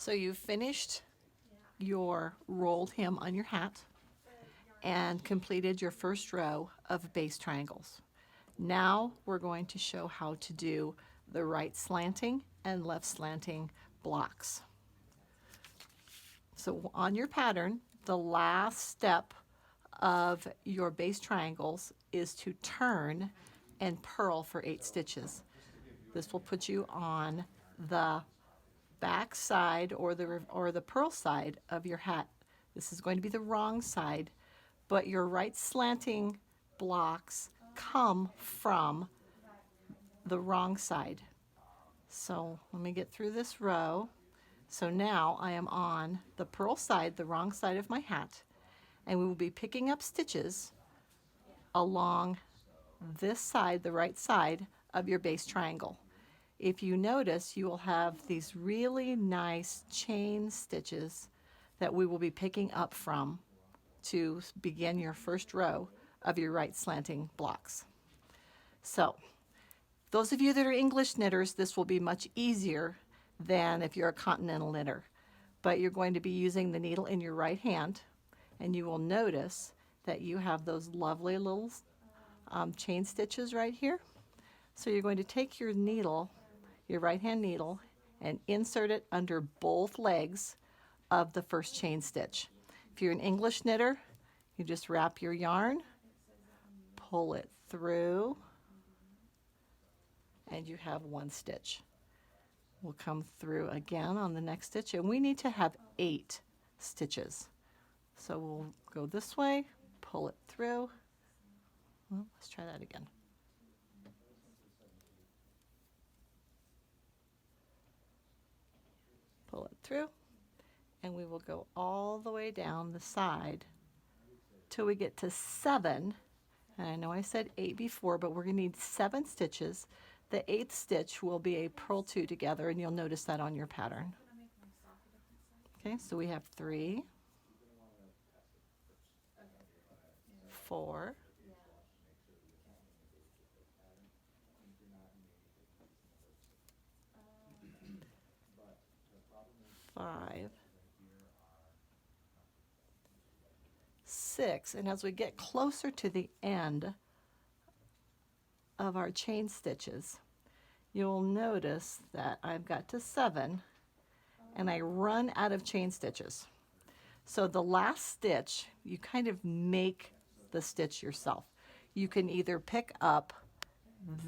So you've finished your rolled hem on your hat and completed your first row of base triangles. Now we're going to show how to do the right slanting and left slanting blocks. So on your pattern, the last step of your base triangles is to turn and purl for 8 stitches. This will put you on the back side or the purl side of your hat. This is going to be the wrong side, but your right slanting blocks come from the wrong side. So let me get through this row. So now I am on the purl side, the wrong side of my hat, and we will be picking up stitches along this side, the right side of your base triangle. If you notice, you will have these really nice chain stitches that we will be picking up from to begin your first row of your right slanting blocks. So those of you that are English knitters, this will be much easier than if you're a continental knitter. But you're going to be using the needle in your right hand, and you will notice that you have those lovely little chain stitches right here. So you're going to take your needle, your right hand needle, and insert it under both legs of the first chain stitch. If you're an English knitter, you just wrap your yarn, pull it through, and you have 1 stitch. We'll come through again on the next stitch, and we need to have 8 stitches. So we'll go this way, pull it through. Well, let's try that again. Pull it through, and we will go all the way down the side till we get to 7. And I know I said 8 before, but we're going to need 7 stitches. The 8th stitch will be a purl 2 together, and you'll notice that on your pattern. Okay, so we have 3, 4, 5, 6, and as we get closer to the end of our chain stitches, you'll notice that I've got to 7 and I run out of chain stitches. So the last stitch, you kind of make the stitch yourself. You can either pick up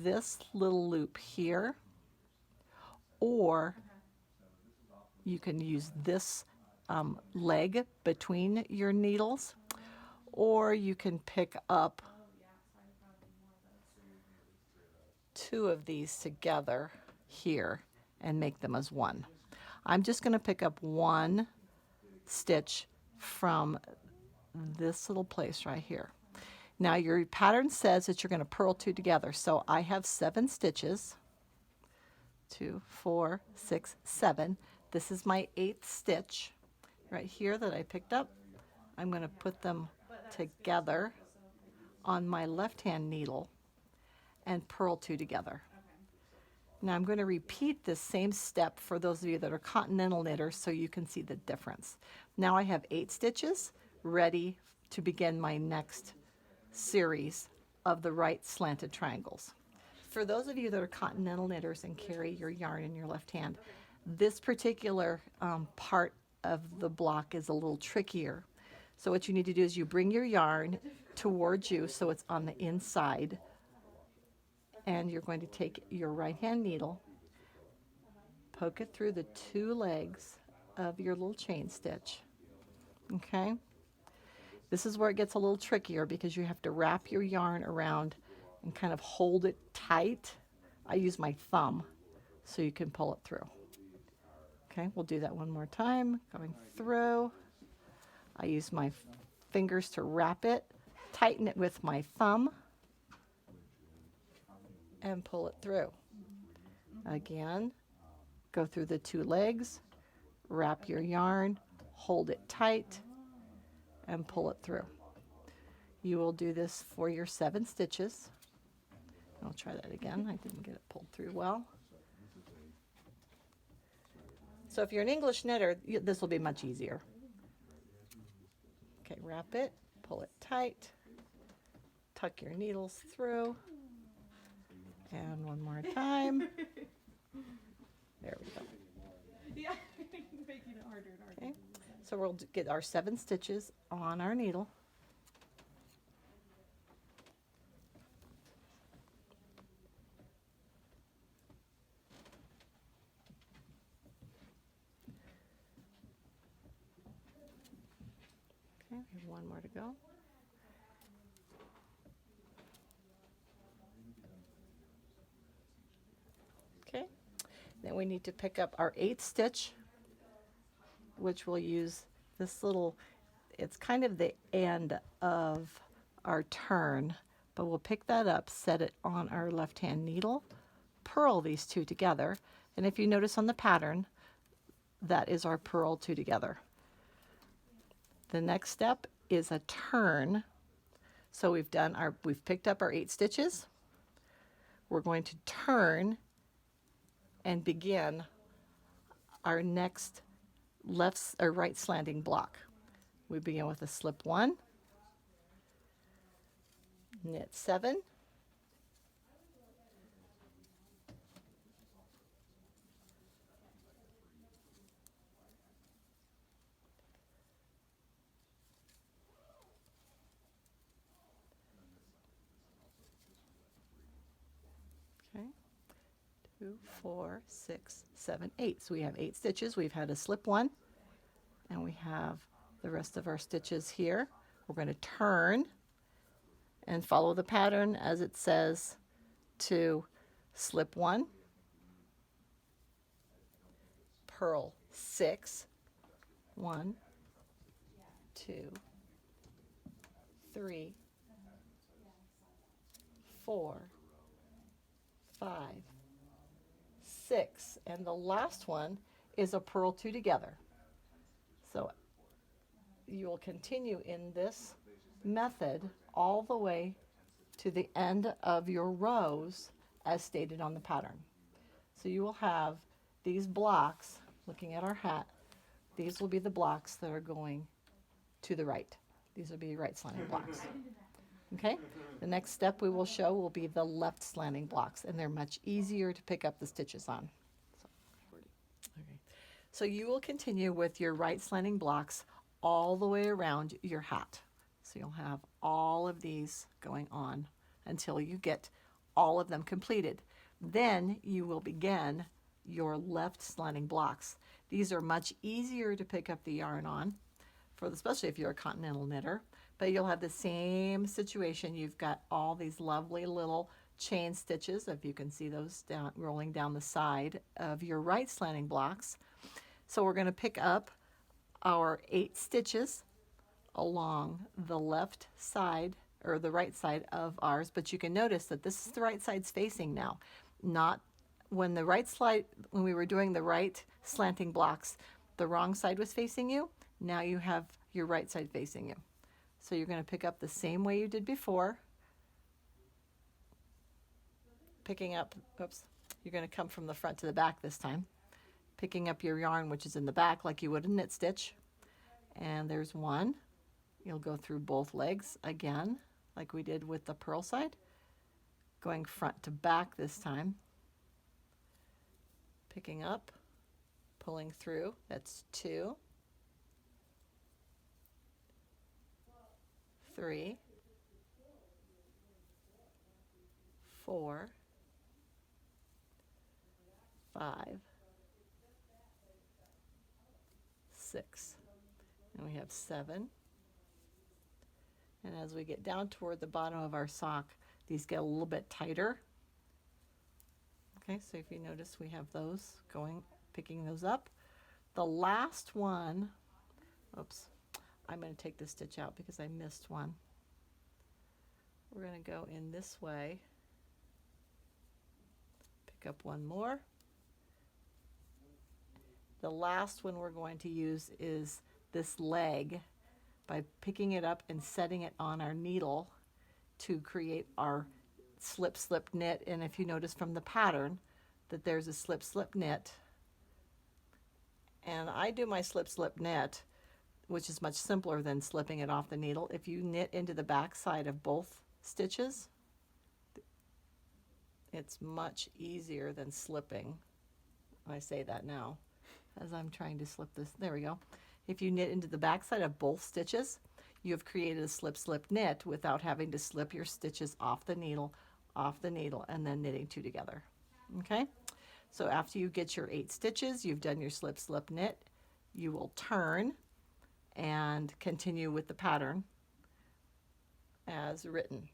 this little loop here, or you can use this leg between your needles, or you can pick up 2 of these together here and make them as one. I'm just going to pick up 1 stitch from this little place right here. Now your pattern says that you're going to purl 2 together, so I have 7 stitches. 2, 4, 6, 7. This is my 8th stitch right here that I picked up. I'm going to put them together on my left hand needle and purl 2 together. Now I'm going to repeat this same step for those of you that are continental knitters so you can see the difference. Now I have 8 stitches ready to begin my next series of the right slanted triangles. For those of you that are continental knitters and carry your yarn in your left hand, this particular part of the block is a little trickier. So what you need to do is you bring your yarn towards you so it's on the inside, and you're going to take your right hand needle, poke it through the 2 legs of your little chain stitch. Okay? This is where it gets a little trickier because you have to wrap your yarn around and kind of hold it tight. I use my thumb so you can pull it through. Okay, we'll do that one more time. Going through. I use my fingers to wrap it, tighten it with my thumb, and pull it through. Again, go through the 2 legs, wrap your yarn, hold it tight, and pull it through. You will do this for your 7 stitches. I'll try that again. I didn't get it pulled through well. So if you're an English knitter, this will be much easier. Okay, wrap it, pull it tight, tuck your needles through, and one more time. There we go. Yeah, making it harder and harder. Okay, so we'll get our 7 stitches on our needle. Okay, we have one more to go. Okay, then we need to pick up our 8th stitch, which we'll use this little, it's kind of the end of our turn, but we'll pick that up, set it on our left hand needle, purl these 2 together, and if you notice on the pattern, that is our purl 2 together. The next step is a turn. So we've picked up our 8 stitches. We're going to turn and begin our next left or right slanting block. We begin with a slip 1, knit 7, okay, 2, 4, 6, 7, 8. So we have 8 stitches. We've had a slip 1, and we have the rest of our stitches here. We're going to turn and follow the pattern as it says to slip 1, purl 6, 1, 2, 3, 4, 5, 6, and the last one is a purl 2 together. So you will continue in this method all the way to the end of your rows as stated on the pattern. So you will have these blocks, looking at our hat, these will be the blocks that are going to the right. These will be right slanting blocks. Okay, the next step we will show will be the left slanting blocks, and they're much easier to pick up the stitches on. So you will continue with your right slanting blocks all the way around your hat. So you'll have all of these going on until you get all of them completed. Then you will begin your left slanting blocks. These are much easier to pick up the yarn on, especially if you're a continental knitter, but you'll have the same situation. You've got all these lovely little chain stitches, if you can see those rolling down the side of your right slanting blocks. So we're going to pick up our 8 stitches along the left side or the right side of ours, but you can notice that this is the right side's facing now. Not when we were doing the right slanting blocks, the wrong side was facing you. Now you have your right side facing you. So you're going to pick up the same way you did before. Picking up, you're going to come from the front to the back this time. Picking up your yarn, which is in the back, like you would a knit stitch. And there's one. You'll go through both legs again, like we did with the purl side. Going front to back this time. Picking up, pulling through, that's 2, 3, 4, 5, 6, and we have 7. And as we get down toward the bottom of our sock, these get a little bit tighter. Okay, so if you notice, we have those picking those up. The last one, I'm going to take this stitch out because I missed one. We're going to go in this way, pick up one more. The last one we're going to use is this leg by picking it up and setting it on our needle to create our slip slip knit. And if you notice from the pattern that there's a slip slip knit, And I do my slip slip knit, which is much simpler than slipping it off the needle. If you knit into the back side of both stitches, it's much easier than slipping. I say that now as I'm trying to slip this. There we go. If you knit into the back side of both stitches, you have created a slip slip knit without having to slip your stitches off the needle, and then knitting two together. Okay, so after you get your 8 stitches, you've done your slip slip knit, you will turn and continue with the pattern as written.